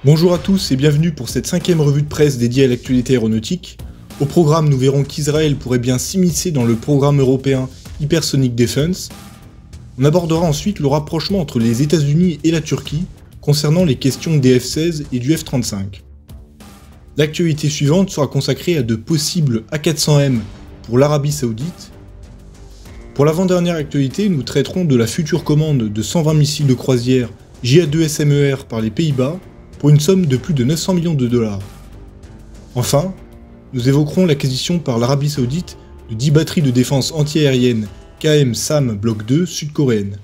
Bonjour à tous et bienvenue pour cette 5e revue de presse dédiée à l'actualité aéronautique. Au programme, nous verrons qu'Israël pourrait bien s'immiscer dans le programme européen Hypersonic Defense. On abordera ensuite le rapprochement entre les États-Unis et la Turquie concernant les questions des F-16 et du F-35. L'actualité suivante sera consacrée à de possibles A400M pour l'Arabie Saoudite. Pour l'avant-dernière actualité, nous traiterons de la future commande de 120 missiles de croisière JA-2 SMER par les Pays-Bas pour une somme de plus de 900 millions de dollars. Enfin, nous évoquerons l'acquisition par l'Arabie Saoudite de 10 batteries de défense antiaérienne KM-SAM Block 2 sud-coréennes.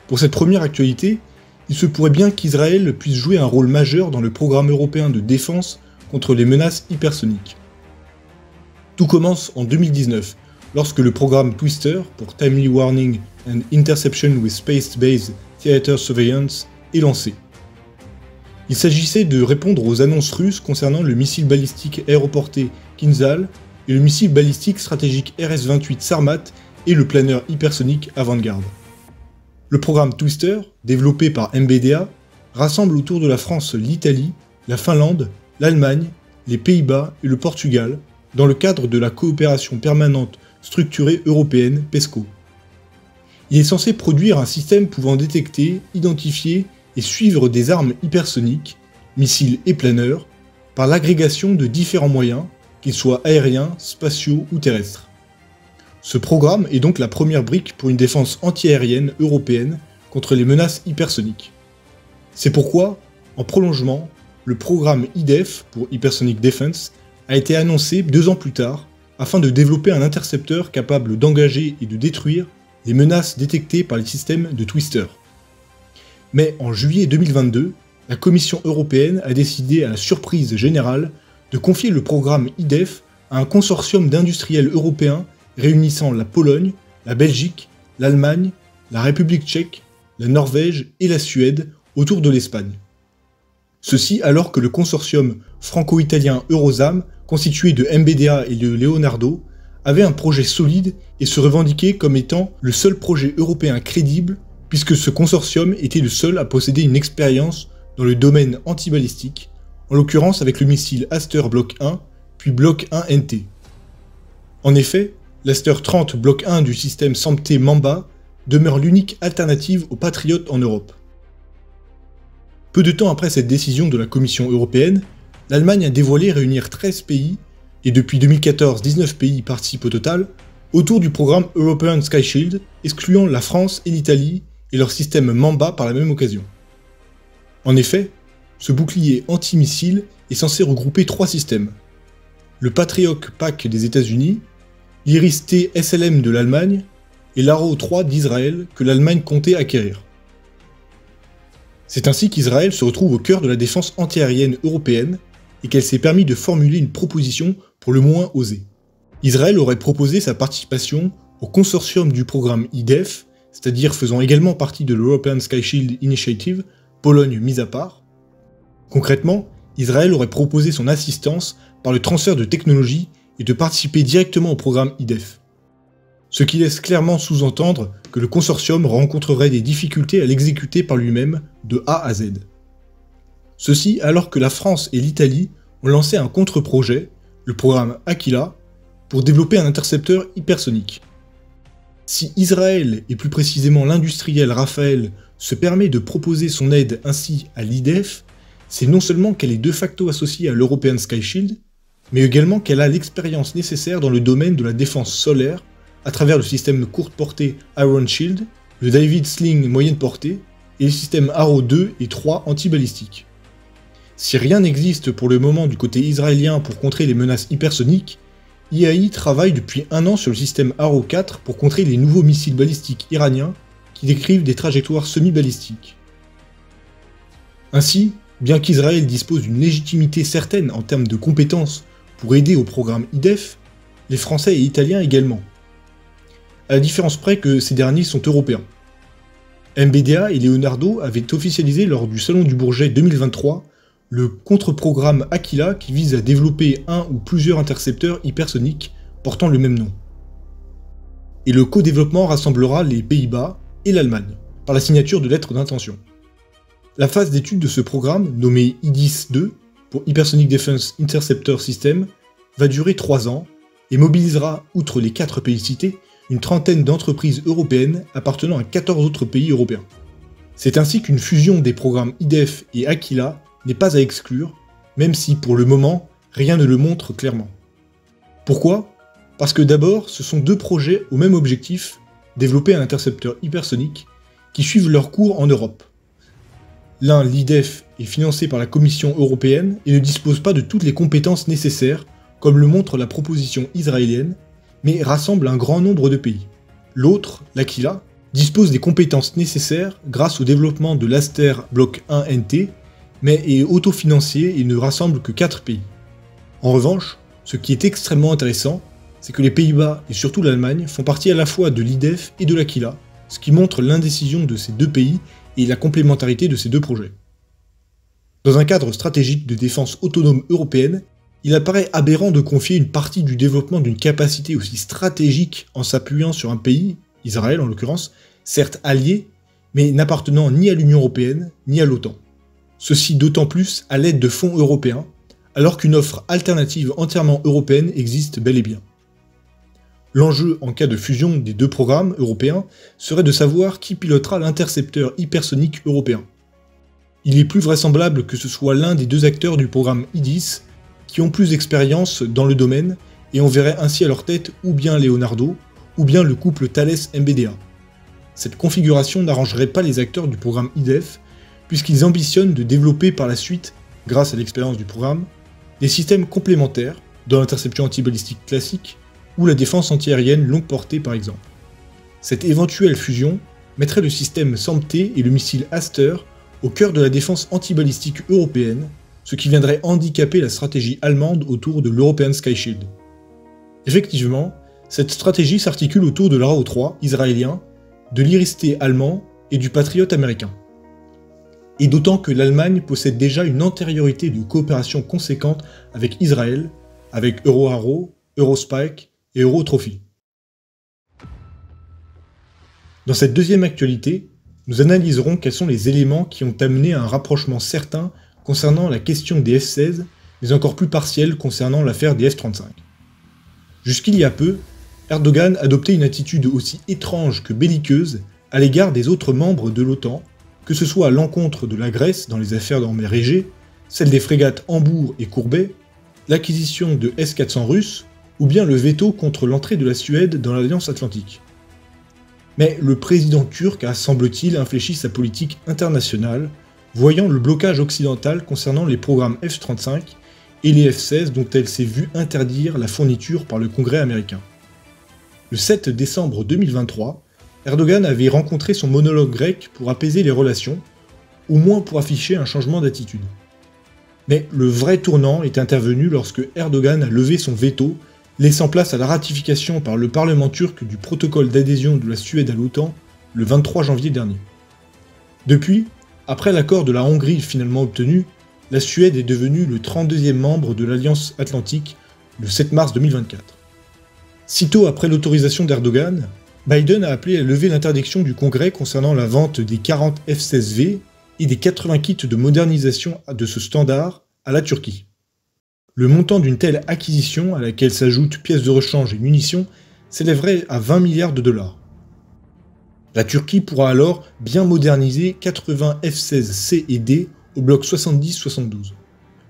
Pour cette première actualité, il se pourrait bien qu'Israël puisse jouer un rôle majeur dans le programme européen de défense contre les menaces hypersoniques. Tout commence en 2019, lorsque le programme Twister, pour Timely Warning and Interception with Space-Based Theater Surveillance, est lancé. Il s'agissait de répondre aux annonces russes concernant le missile balistique aéroporté Kinzhal et le missile balistique stratégique RS-28 Sarmat et le planeur hypersonique Avangard. Le programme Twister, développé par MBDA, rassemble autour de la France l'Italie, la Finlande, l'Allemagne, les Pays-Bas et le Portugal, dans le cadre de la coopération permanente structurée européenne PESCO. Il est censé produire un système pouvant détecter, identifier et suivre des armes hypersoniques, missiles et planeurs, par l'agrégation de différents moyens, qu'ils soient aériens, spatiaux ou terrestres. Ce programme est donc la première brique pour une défense antiaérienne européenne contre les menaces hypersoniques. C'est pourquoi, en prolongement, le programme IDEF, pour Hypersonic Defense, a été annoncé 2 ans plus tard, afin de développer un intercepteur capable d'engager et de détruire les menaces détectées par les systèmes de Twister. Mais en juillet 2022, la Commission européenne a décidé à la surprise générale de confier le programme IDEF à un consortium d'industriels européens réunissant la Pologne, la Belgique, l'Allemagne, la République tchèque, la Norvège et la Suède autour de l'Espagne. Ceci alors que le consortium franco-italien Eurosam, constitué de MBDA et de Leonardo, avait un projet solide et se revendiquait comme étant le seul projet européen crédible puisque ce consortium était le seul à posséder une expérience dans le domaine antibalistique, en l'occurrence avec le missile Aster Block 1, puis Block 1 NT. En effet, l'Aster 30 Block 1 du système SAMP-T Mamba demeure l'unique alternative aux Patriotes en Europe. Peu de temps après cette décision de la Commission européenne, l'Allemagne a dévoilé réunir 13 pays, et depuis 2014 19 pays participent au total, autour du programme European Sky Shield, excluant la France et l'Italie et leur système Mamba par la même occasion. En effet, ce bouclier antimissile est censé regrouper 3 systèmes. Le Patriot Pack des États-Unis, l'Iris-T SLM de l'Allemagne et l'Arrow 3 d'Israël que l'Allemagne comptait acquérir. C'est ainsi qu'Israël se retrouve au cœur de la défense antiaérienne européenne et qu'elle s'est permis de formuler une proposition pour le moins osée. Israël aurait proposé sa participation au consortium du programme IDEF, c'est-à-dire faisant également partie de l'European Sky Shield Initiative, Pologne mise à part. Concrètement, Israël aurait proposé son assistance par le transfert de technologie et de participer directement au programme IDEF. Ce qui laisse clairement sous-entendre que le consortium rencontrerait des difficultés à l'exécuter par lui-même de A à Z. Ceci alors que la France et l'Italie ont lancé un contre-projet, le programme Aquila, pour développer un intercepteur hypersonique. Si Israël, et plus précisément l'industriel Rafael, se permet de proposer son aide ainsi à l'IDEF, c'est non seulement qu'elle est de facto associée à l'European Sky Shield, mais également qu'elle a l'expérience nécessaire dans le domaine de la défense solaire, à travers le système de courte portée Iron Shield, le David Sling moyenne portée, et les systèmes Arrow 2 et 3 antibalistiques. Si rien n'existe pour le moment du côté israélien pour contrer les menaces hypersoniques, IAI travaille depuis 1 an sur le système Arrow 4 pour contrer les nouveaux missiles balistiques iraniens qui décrivent des trajectoires semi-balistiques. Ainsi, bien qu'Israël dispose d'une légitimité certaine en termes de compétences pour aider au programme IDEF, les Français et Italiens également. À la différence près que ces derniers sont européens. MBDA et Leonardo avaient officialisé lors du Salon du Bourget 2023 le contre-programme Aquila qui vise à développer un ou plusieurs intercepteurs hypersoniques portant le même nom. Et le co-développement rassemblera les Pays-Bas et l'Allemagne, par la signature de lettres d'intention. La phase d'étude de ce programme, nommé IDIS-2, pour Hypersonic Defense Interceptor System, va durer 3 ans et mobilisera, outre les 4 pays cités, une trentaine d'entreprises européennes appartenant à 14 autres pays européens. C'est ainsi qu'une fusion des programmes IDEF et Aquila n'est pas à exclure, même si pour le moment, rien ne le montre clairement. Pourquoi ? Parce que d'abord, ce sont 2 projets au même objectif, développer un intercepteur hypersonique, qui suivent leur cours en Europe. L'un, l'IDEF, est financé par la Commission européenne et ne dispose pas de toutes les compétences nécessaires, comme le montre la proposition israélienne, mais rassemble un grand nombre de pays. L'autre, l'Aquila, dispose des compétences nécessaires grâce au développement de l'Aster Block 1NT, mais est autofinancié et ne rassemble que 4 pays. En revanche, ce qui est extrêmement intéressant, c'est que les Pays-Bas et surtout l'Allemagne font partie à la fois de l'IDEF et de l'Aquila, ce qui montre l'indécision de ces 2 pays et la complémentarité de ces 2 projets. Dans un cadre stratégique de défense autonome européenne, il apparaît aberrant de confier une partie du développement d'une capacité aussi stratégique en s'appuyant sur un pays, Israël en l'occurrence, certes allié, mais n'appartenant ni à l'Union européenne ni à l'OTAN. Ceci d'autant plus à l'aide de fonds européens, alors qu'une offre alternative entièrement européenne existe bel et bien. L'enjeu en cas de fusion des 2 programmes européens serait de savoir qui pilotera l'intercepteur hypersonique européen. Il est plus vraisemblable que ce soit l'un des 2 acteurs du programme IDIS qui ont plus d'expérience dans le domaine et on verrait ainsi à leur tête ou bien Leonardo ou bien le couple Thales-MBDA. Cette configuration n'arrangerait pas les acteurs du programme IDEF puisqu'ils ambitionnent de développer par la suite, grâce à l'expérience du programme, des systèmes complémentaires dans l'interception antibalistique classique ou la défense antiaérienne longue portée par exemple. Cette éventuelle fusion mettrait le système SAMP-T et le missile Aster au cœur de la défense antibalistique européenne, ce qui viendrait handicaper la stratégie allemande autour de l'European Sky Shield. Effectivement, cette stratégie s'articule autour de l'Arrow 3 israélien, de l'Iris-T allemand et du Patriot américain. Et d'autant que l'Allemagne possède déjà une antériorité de coopération conséquente avec Israël, avec EuroArrow, EuroSpike et EuroTrophy. Dans cette deuxième actualité, nous analyserons quels sont les éléments qui ont amené à un rapprochement certain concernant la question des F-16, mais encore plus partiel concernant l'affaire des F-35. Jusqu'il y a peu, Erdogan adoptait une attitude aussi étrange que belliqueuse à l'égard des autres membres de l'OTAN, que ce soit à l'encontre de la Grèce dans les affaires en mer Égée, celle des frégates Hambourg et Courbet, l'acquisition de S-400 russes, ou bien le veto contre l'entrée de la Suède dans l'Alliance Atlantique. Mais le président turc a, semble-t-il, infléchi sa politique internationale, voyant le blocage occidental concernant les programmes F-35 et les F-16 dont elle s'est vue interdire la fourniture par le Congrès américain. Le 7 décembre 2023, Erdogan avait rencontré son homologue grec pour apaiser les relations, au moins pour afficher un changement d'attitude. Mais le vrai tournant est intervenu lorsque Erdogan a levé son veto, laissant place à la ratification par le Parlement turc du protocole d'adhésion de la Suède à l'OTAN le 23 janvier dernier. Depuis, après l'accord de la Hongrie finalement obtenu, la Suède est devenue le 32e membre de l'Alliance Atlantique le 7 mars 2024. Sitôt après l'autorisation d'Erdogan, Biden a appelé à lever l'interdiction du Congrès concernant la vente des 40 F-16V et des 80 kits de modernisation de ce standard à la Turquie. Le montant d'une telle acquisition, à laquelle s'ajoutent pièces de rechange et munitions, s'élèverait à 20 milliards de dollars. La Turquie pourra alors bien moderniser 80 F-16C et D au bloc 70-72.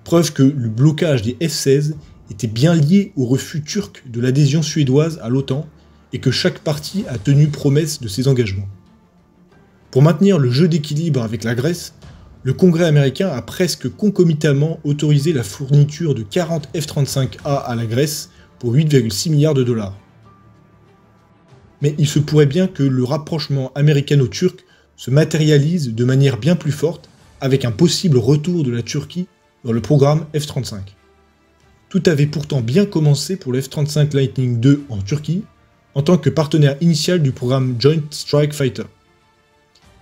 Preuve que le blocage des F-16 était bien lié au refus turc de l'adhésion suédoise à l'OTAN et que chaque partie a tenu promesse de ses engagements. Pour maintenir le jeu d'équilibre avec la Grèce, le Congrès américain a presque concomitamment autorisé la fourniture de 40 F-35A à la Grèce pour 8,6 milliards de dollars. Mais il se pourrait bien que le rapprochement américano-turc se matérialise de manière bien plus forte avec un possible retour de la Turquie dans le programme F-35. Tout avait pourtant bien commencé pour le F-35 Lightning II en Turquie, en tant que partenaire initial du programme Joint Strike Fighter.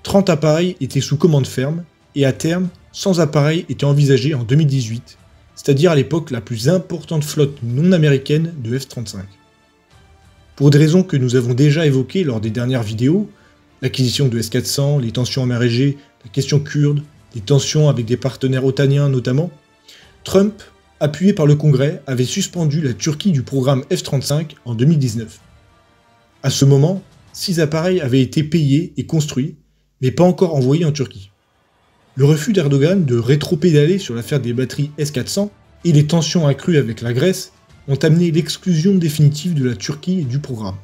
30 appareils étaient sous commande ferme, et à terme, 100 appareils étaient envisagés en 2018, c'est-à-dire à l'époque la plus importante flotte non américaine de F-35. Pour des raisons que nous avons déjà évoquées lors des dernières vidéos, l'acquisition de S-400, les tensions en mer Égée, la question kurde, des tensions avec des partenaires otaniens notamment, Trump, appuyé par le Congrès, avait suspendu la Turquie du programme F-35 en 2019. À ce moment, 6 appareils avaient été payés et construits, mais pas encore envoyés en Turquie. Le refus d'Erdogan de rétropédaler sur l'affaire des batteries S-400 et les tensions accrues avec la Grèce ont amené l'exclusion définitive de la Turquie du programme.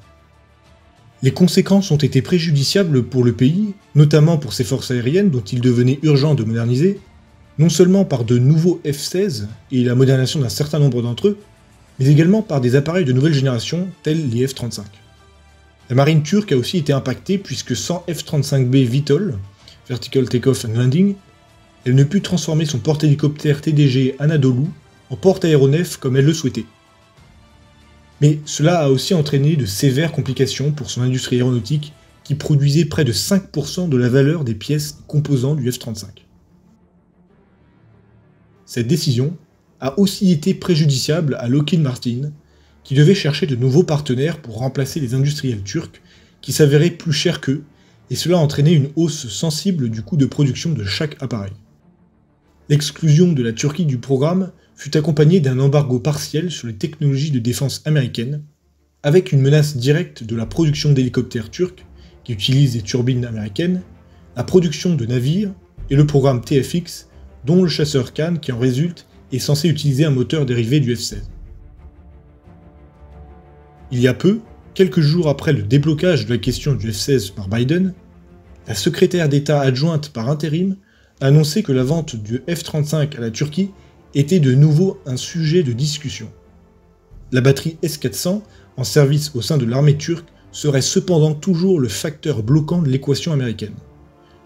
Les conséquences ont été préjudiciables pour le pays, notamment pour ses forces aériennes dont il devenait urgent de moderniser, non seulement par de nouveaux F-16 et la modernisation d'un certain nombre d'entre eux, mais également par des appareils de nouvelle génération tels les F-35. La marine turque a aussi été impactée puisque sans F-35B VTOL, Vertical Takeoff and Landing, elle ne put transformer son porte-hélicoptère TDG Anadolu en porte-aéronef comme elle le souhaitait. Mais cela a aussi entraîné de sévères complications pour son industrie aéronautique qui produisait près de 5% de la valeur des pièces composant du F-35. Cette décision a aussi été préjudiciable à Lockheed Martin, qui devait chercher de nouveaux partenaires pour remplacer les industriels turcs qui s'avéraient plus chers qu'eux, et cela a entraîné une hausse sensible du coût de production de chaque appareil. L'exclusion de la Turquie du programme fut accompagnée d'un embargo partiel sur les technologies de défense américaines, avec une menace directe de la production d'hélicoptères turcs, qui utilisent des turbines américaines, la production de navires et le programme TFX, dont le chasseur Khan qui en résulte est censé utiliser un moteur dérivé du F-16. Il y a peu, quelques jours après le déblocage de la question du F-16 par Biden, la secrétaire d'État adjointe par intérim a annoncé que la vente du F-35 à la Turquie était de nouveau un sujet de discussion. La batterie S-400, en service au sein de l'armée turque, serait cependant toujours le facteur bloquant de l'équation américaine.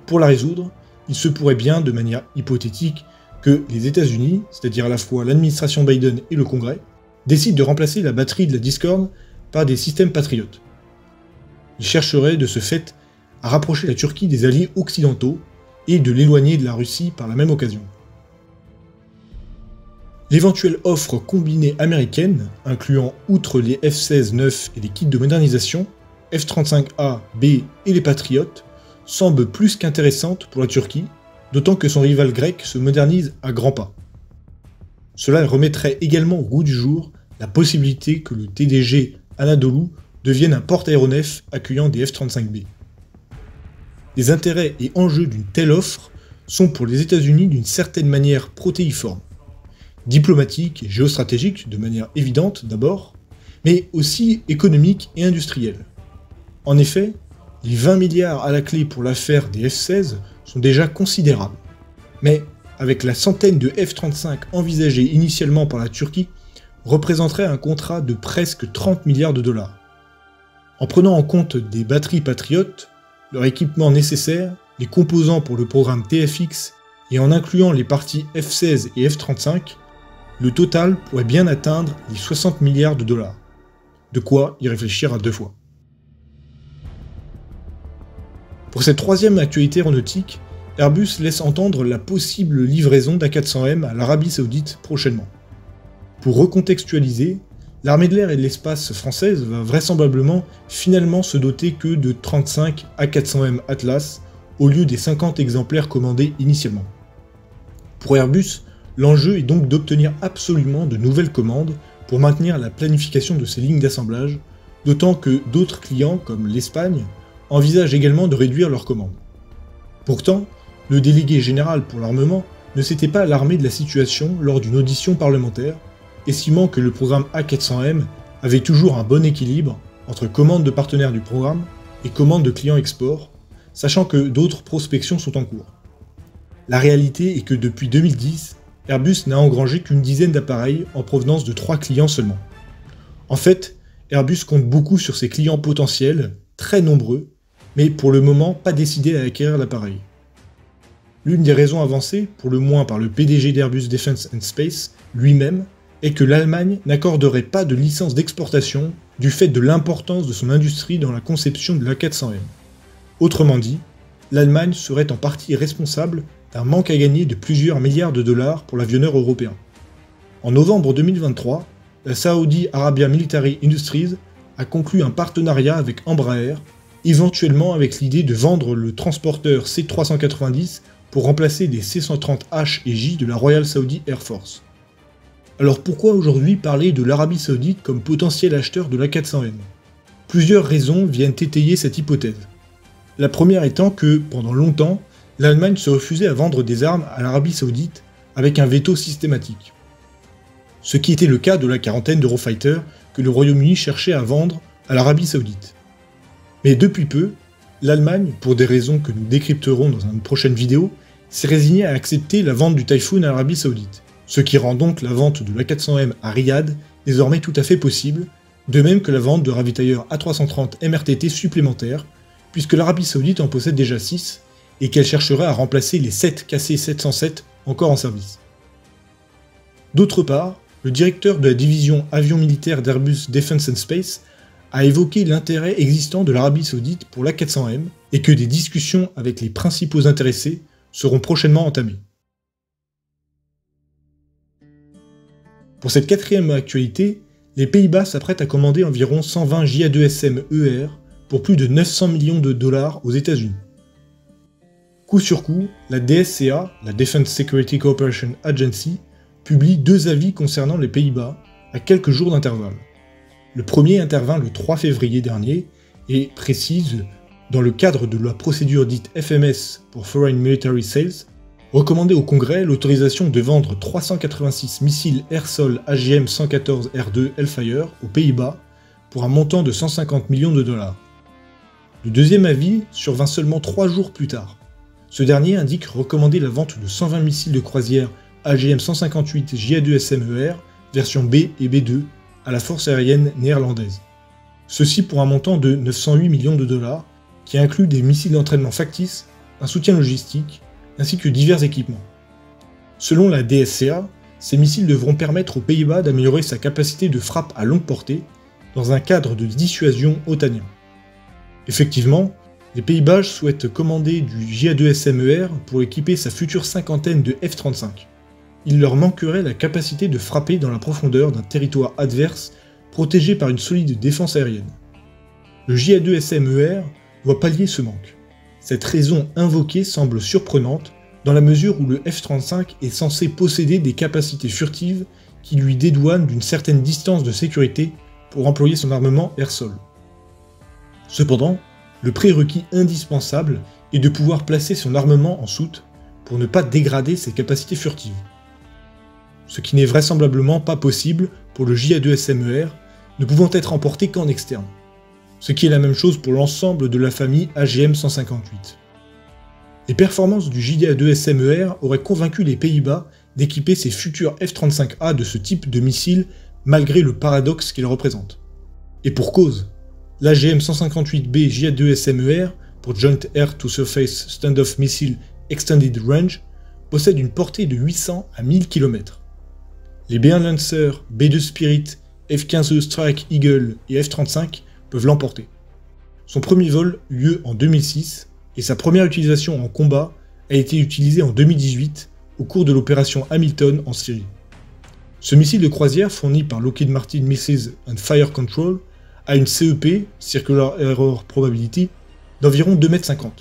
Pour la résoudre, il se pourrait bien, de manière hypothétique, que les États-Unis, c'est-à-dire à la fois l'administration Biden et le Congrès, décident de remplacer la batterie de la Discord par des systèmes patriotes. Ils chercheraient de ce fait à rapprocher la Turquie des alliés occidentaux et de l'éloigner de la Russie par la même occasion. L'éventuelle offre combinée américaine, incluant outre les F-16-9 et les kits de modernisation, F-35A, B et les Patriotes, semble plus qu'intéressante pour la Turquie, d'autant que son rival grec se modernise à grands pas. Cela remettrait également au goût du jour la possibilité que le TDG Anadolu devienne un porte-aéronef accueillant des F-35B. Les intérêts et enjeux d'une telle offre sont pour les États-Unis d'une certaine manière protéiformes. Diplomatique et géostratégique de manière évidente d'abord, mais aussi économique et industrielle. En effet, les 20 milliards à la clé pour l'affaire des F-16 sont déjà considérables. Mais avec la centaine de F-35 envisagés initialement par la Turquie, représenterait un contrat de presque 30 milliards de dollars. En prenant en compte des batteries patriotes, leur équipement nécessaire, les composants pour le programme TFX et en incluant les parties F-16 et F-35, le total pourrait bien atteindre les 60 milliards de dollars. De quoi y réfléchir à deux fois. Pour cette troisième actualité aéronautique, Airbus laisse entendre la possible livraison d'A400M à l'Arabie Saoudite prochainement. Pour recontextualiser, l'armée de l'air et de l'espace française va vraisemblablement finalement se doter que de 35 A400M Atlas au lieu des 50 exemplaires commandés initialement. Pour Airbus, l'enjeu est donc d'obtenir absolument de nouvelles commandes pour maintenir la planification de ces lignes d'assemblage, d'autant que d'autres clients, comme l'Espagne, envisagent également de réduire leurs commandes. Pourtant, le délégué général pour l'armement ne s'était pas alarmé de la situation lors d'une audition parlementaire, estimant que le programme A400M avait toujours un bon équilibre entre commandes de partenaires du programme et commandes de clients export, sachant que d'autres prospections sont en cours. La réalité est que depuis 2010, Airbus n'a engrangé qu'une dizaine d'appareils en provenance de 3 clients seulement. En fait, Airbus compte beaucoup sur ses clients potentiels, très nombreux, mais pour le moment pas décidés à acquérir l'appareil. L'une des raisons avancées, pour le moins par le PDG d'Airbus Defence and Space lui-même, est que l'Allemagne n'accorderait pas de licence d'exportation du fait de l'importance de son industrie dans la conception de l'A400M. Autrement dit, l'Allemagne serait en partie responsable d'un manque à gagner de plusieurs milliards de dollars pour l'avionneur européen. En novembre 2023, la Saudi Arabia Military Industries a conclu un partenariat avec Embraer, éventuellement avec l'idée de vendre le transporteur C390 pour remplacer les C-130H et J de la Royal Saudi Air Force. Alors pourquoi aujourd'hui parler de l'Arabie Saoudite comme potentiel acheteur de l'A400M? Plusieurs raisons viennent étayer cette hypothèse. La première étant que, pendant longtemps, l'Allemagne se refusait à vendre des armes à l'Arabie Saoudite avec un veto systématique. Ce qui était le cas de la quarantaine d'Eurofighter que le Royaume-Uni cherchait à vendre à l'Arabie Saoudite. Mais depuis peu, l'Allemagne, pour des raisons que nous décrypterons dans une prochaine vidéo, s'est résignée à accepter la vente du Typhoon à l'Arabie Saoudite, ce qui rend donc la vente de l'A400M à Riyad désormais tout à fait possible, de même que la vente de ravitailleurs A330 MRTT supplémentaires, puisque l'Arabie Saoudite en possède déjà 6, et qu'elle chercherait à remplacer les 7 KC-707 encore en service. D'autre part, le directeur de la division avions militaires d'Airbus Defence and Space a évoqué l'intérêt existant de l'Arabie Saoudite pour l'A400M et que des discussions avec les principaux intéressés seront prochainement entamées. Pour cette quatrième actualité, les Pays-Bas s'apprêtent à commander environ 120 JA2SM-ER pour plus de 900 millions de dollars aux États-Unis. Coup sur coup, la DSCA, la Defense Security Cooperation Agency, publie 2 avis concernant les Pays-Bas à quelques jours d'intervalle. Le premier intervint le 3 février dernier et précise, dans le cadre de la procédure dite FMS pour Foreign Military Sales, recommander au Congrès l'autorisation de vendre 386 missiles air-sol AGM-114R2 Hellfire aux Pays-Bas pour un montant de 150 millions de dollars. Le deuxième avis survint seulement 3 jours plus tard. Ce dernier indique recommander la vente de 120 missiles de croisière AGM-158 JA2SM-ER version B et B2 à la force aérienne néerlandaise. Ceci pour un montant de 908 millions de dollars qui inclut des missiles d'entraînement factices, un soutien logistique, ainsi que divers équipements. Selon la DSCA, ces missiles devront permettre aux Pays-Bas d'améliorer sa capacité de frappe à longue portée dans un cadre de dissuasion otanien. Effectivement, les Pays-Bas souhaitent commander du JA2SM-ER pour équiper sa future cinquantaine de F-35. Il leur manquerait la capacité de frapper dans la profondeur d'un territoire adverse protégé par une solide défense aérienne. Le JA2SM-ER doit pallier ce manque. Cette raison invoquée semble surprenante dans la mesure où le F-35 est censé posséder des capacités furtives qui lui dédouanent d'une certaine distance de sécurité pour employer son armement air-sol. Cependant, le prérequis indispensable est de pouvoir placer son armement en soute pour ne pas dégrader ses capacités furtives. Ce qui n'est vraisemblablement pas possible pour le JA2SM-ER, ne pouvant être emporté qu'en externe. Ce qui est la même chose pour l'ensemble de la famille AGM-158. Les performances du JA2SM-ER auraient convaincu les Pays-Bas d'équiper ses futurs F-35A de ce type de missile malgré le paradoxe qu'il représente. Et pour cause, l'AGM-158B JA2SM-ER, pour Joint Air to Surface Standoff Missile Extended Range, possède une portée de 800 à 1000 km. Les B-1 Lancer, B-2 Spirit, F-15E Strike Eagle et F-35 peuvent l'emporter. Son premier vol eut lieu en 2006 et sa première utilisation en combat a été utilisée en 2018 au cours de l'opération Hamilton en Syrie. Ce missile de croisière fourni par Lockheed Martin Missiles and Fire Control a une CEP, Circular Error Probability, d'environ 2,50 m.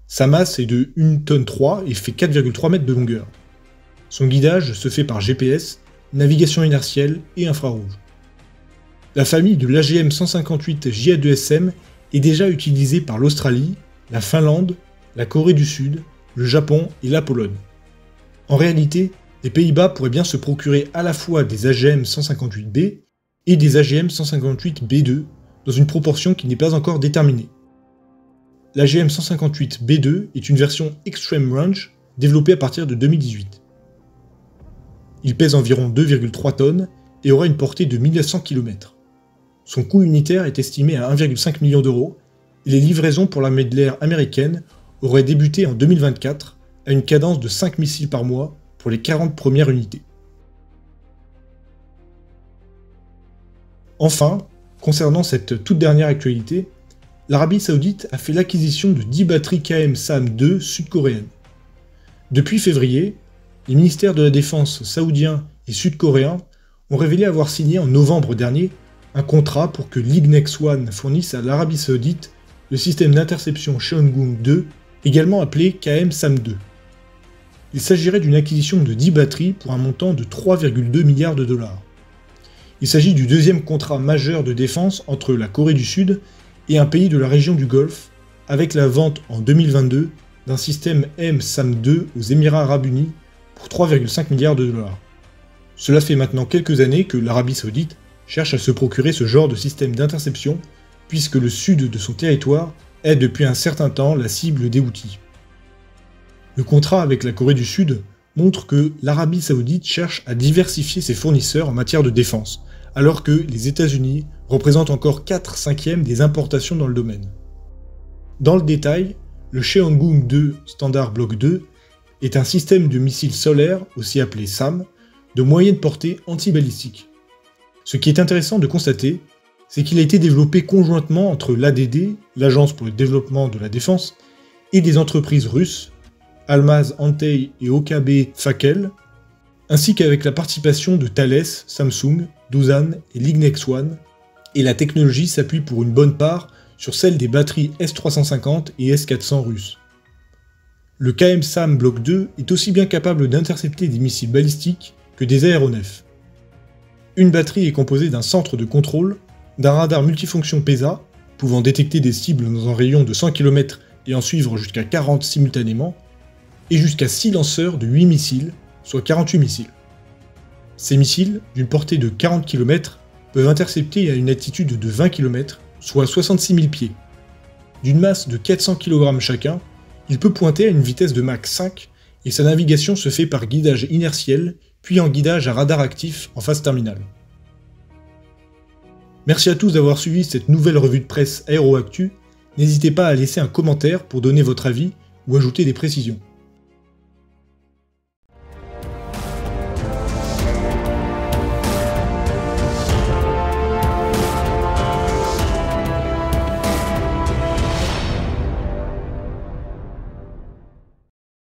Sa masse est de 1,3 tonne et fait 4,3 m de longueur. Son guidage se fait par GPS, navigation inertielle et infrarouge. La famille de l'AGM-158 JA2SM est déjà utilisée par l'Australie, la Finlande, la Corée du Sud, le Japon et la Pologne. En réalité, les Pays-Bas pourraient bien se procurer à la fois des AGM-158B et des AGM-158B2 dans une proportion qui n'est pas encore déterminée. L'AGM-158B2 est une version Extreme Range développée à partir de 2018. Il pèse environ 2,3 tonnes et aura une portée de 1900 km. Son coût unitaire est estimé à 1,5 million d'euros et les livraisons pour l'armée de l'air américaine auraient débuté en 2024 à une cadence de 5 missiles par mois pour les 40 premières unités. Enfin, concernant cette toute dernière actualité, l'Arabie Saoudite a fait l'acquisition de 10 batteries KM-SAM-2 sud-coréennes. Depuis février, les ministères de la Défense saoudiens et sud-coréens ont révélé avoir signé en novembre dernier un contrat pour que l'Ignex One fournisse à l'Arabie Saoudite le système d'interception Cheongung 2, également appelé KM-SAM-2. Il s'agirait d'une acquisition de 10 batteries pour un montant de 3,2 milliards de dollars. Il s'agit du deuxième contrat majeur de défense entre la Corée du Sud et un pays de la région du Golfe, avec la vente en 2022 d'un système M-SAM-2 aux Émirats Arabes Unis pour 3,5 milliards de dollars. Cela fait maintenant quelques années que l'Arabie Saoudite cherche à se procurer ce genre de système d'interception, puisque le sud de son territoire est depuis un certain temps la cible des Houthis. Le contrat avec la Corée du Sud montre que l'Arabie Saoudite cherche à diversifier ses fournisseurs en matière de défense, alors que les États-Unis représentent encore 4/5 des importations dans le domaine. Dans le détail, le Cheongung 2 Standard Block 2 est un système de missiles solaires, aussi appelé SAM, de moyenne portée anti-balistique. Ce qui est intéressant de constater, c'est qu'il a été développé conjointement entre l'ADD, l'Agence pour le développement de la défense, et des entreprises russes, Almaz Antey et OKB Fakel, ainsi qu'avec la participation de Thales, Samsung, Doosan et Lignex One, et la technologie s'appuie pour une bonne part sur celle des batteries S350 et S400 russes. Le KM-SAM Block 2 est aussi bien capable d'intercepter des missiles balistiques que des aéronefs. Une batterie est composée d'un centre de contrôle, d'un radar multifonction PESA, pouvant détecter des cibles dans un rayon de 100 km et en suivre jusqu'à 40 simultanément, et jusqu'à 6 lanceurs de 8 missiles, soit 48 missiles. Ces missiles, d'une portée de 40 km, peuvent intercepter à une altitude de 20 km, soit 66 000 pieds. D'une masse de 400 kg chacun, il peut pointer à une vitesse de Mach 5 et sa navigation se fait par guidage inertiel, puis en guidage à radar actif en phase terminale. Merci à tous d'avoir suivi cette nouvelle revue de presse Aéroactu. N'hésitez pas à laisser un commentaire pour donner votre avis ou ajouter des précisions.